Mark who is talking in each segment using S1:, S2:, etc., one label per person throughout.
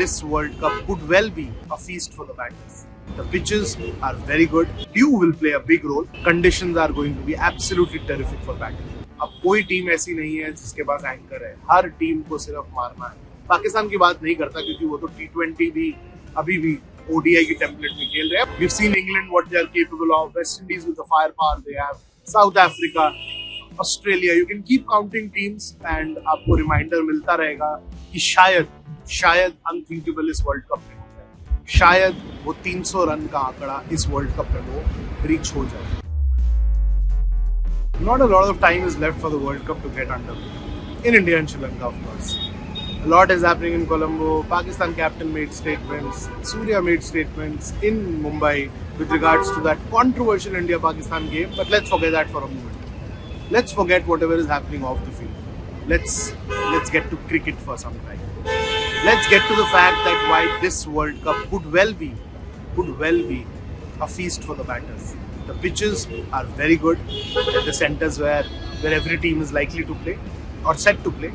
S1: This World Cup could well be a feast for the batters. The pitches are very good. Dew will play a big role. Conditions are going to be absolutely terrific for batting. अब कोई team ऐसी नहीं है जिसके पास anchor है. हर team को सिर्फ मारना है. पाकिस्तान की बात नहीं करता क्योंकि वो तो T20 भी अभी भी ODI की टेम्पलेट में खेल रहे हैं. We've seen England what they are capable of. West Indies with the firepower they have. South Africa, Australia. You can keep counting teams and आपको रिमाइंडर मिलता रहेगा कि शायद अनथिंकेबल इस वर्ल्ड कप में हो जाए. शायद वो 300 रन का आंकड़ा इस वर्ल्ड कप में वो रीच हो जाए. Not a lot of time is left for the World Cup to get underway. In India and Sri Lanka, of course. A lot is happening in Colombo. Pakistan captain made statements. Surya made statements in Mumbai with regards to that controversial India-Pakistan game. But let's forget that for a moment. Let's forget whatever is happening off the field. Let's get to cricket for some time. Let's get to the fact that why this World Cup could well be a feast for the batters. The pitches are very good. The centers where every team is likely to play or set to play.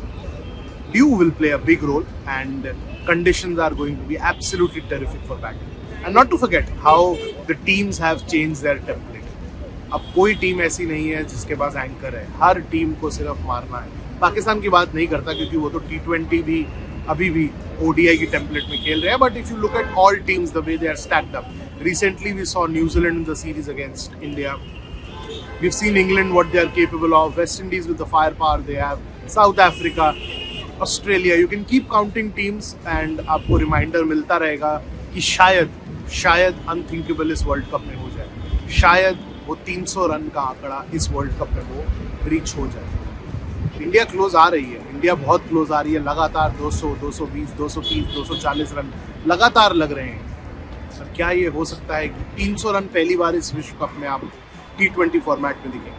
S1: Dew will play a big role and conditions are going to be absolutely terrific for batting. And not to forget how the teams have changed their template. अब कोई team ऐसी नहीं है जिसके पास anchor है. हर team को सिर्फ मारना है. पाकिस्तान की बात नहीं करता क्योंकि वो तो T20 भी अभी भी ODI की टेम्पलेट में खेल रहे हैं. But if you look at all teams, the way they are stacked up. Recently, we saw New Zealand in the series against India. We've seen England what they are capable of. West Indies with the firepower they have. South Africa, Australia. You can keep counting teams and आपको reminder मिलता रहेगा कि शायद unthinkable इस world cup में हो जाए. शायद वो 300 रन का आंकड़ा इस वर्ल्ड कप में वो रीच हो जाए. इंडिया क्लोज आ रही है. इंडिया बहुत क्लोज आ रही है. लगातार 200, 220, 230, 240 रन लगातार लग रहे हैं. सर क्या ये हो सकता है कि 300 रन पहली बार इस विश्व कप में आप T20 फॉर्मेट में दिखेंगे?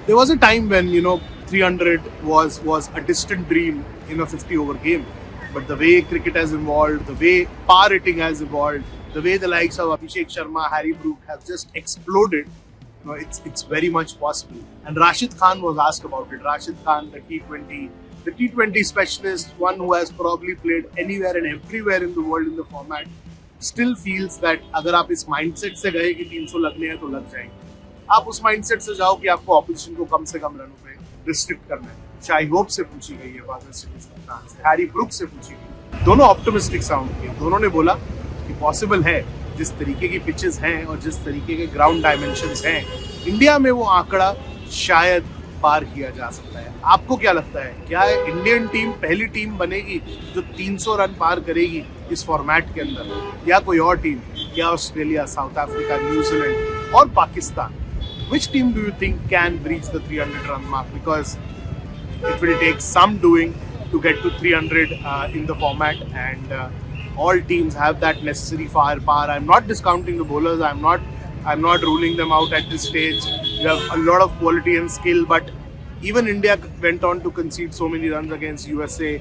S1: There was a time when 300 was a distant dream in a 50 over game, but the way cricket has evolved, the way power hitting has evolved, the way the likes of Abhishek Sharma, Harry Brook have just exploded, it's very much possible. And Rashid Khan was asked about it. Rashid Khan, the T20 specialist, one who has probably played anywhere and everywhere in the world in the format, still feels that अगर आप इस mindset से गए कि 300 लगने हैं तो लग जाएंगे. आप उस माइंडसेट से जाओ कि आपको ऑपोजिशन को कम से कम रनों पे रिस्ट्रिक्ट करना है. शाही होप से पूछी गई है बात, वेस्ट इंडीज कप्तान से, हैरी ब्रुक से पूछी गई. दोनों ऑप्टिमिस्टिक साउंड किए. दोनों ने बोला कि पॉसिबल है. जिस तरीके की पिचेस हैं और जिस तरीके के ग्राउंड डायमेंशंस हैं, इंडिया में वो आंकड़ा शायद पार किया जा सकता है. आपको क्या लगता है, क्या इंडियन टीम पहली टीम बनेगी जो 300 रन पार करेगी इस फॉर्मेट के अंदर, या कोई और टीम? क्या ऑस्ट्रेलिया, साउथ अफ्रीका, न्यूजीलैंड और Pakistan? Which team do you think can reach the 300 run mark? Because it will take some doing to get to 300 in the format, and all teams have that necessary firepower. I'm not discounting the bowlers. I'm not ruling them out at this stage. You have a lot of quality and skill, but even India went on to concede so many runs against USA.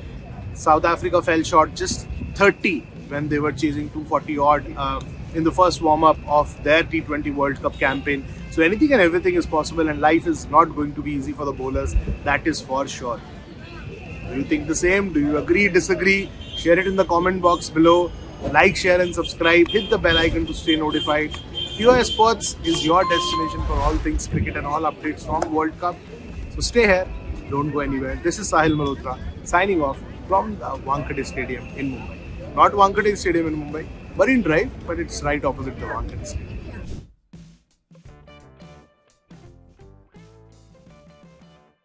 S1: South Africa fell short, just 30 when they were chasing 240 odd in the first warm-up of their T20 World Cup campaign. So anything and everything is possible, and life is not going to be easy for the bowlers. That is for sure. Do you think the same? Do you agree, disagree? Share it in the comment box below. Like, share and subscribe. Hit the bell icon to stay notified. POS Sports is your destination for all things cricket and all updates from World Cup. So stay here. Don't go anywhere. This is Sahil Malhotra signing off from the Wankhede Stadium in Mumbai. Not Wankhede Stadium in Mumbai, Marine Drive, but it's right opposite the Wankhede Stadium.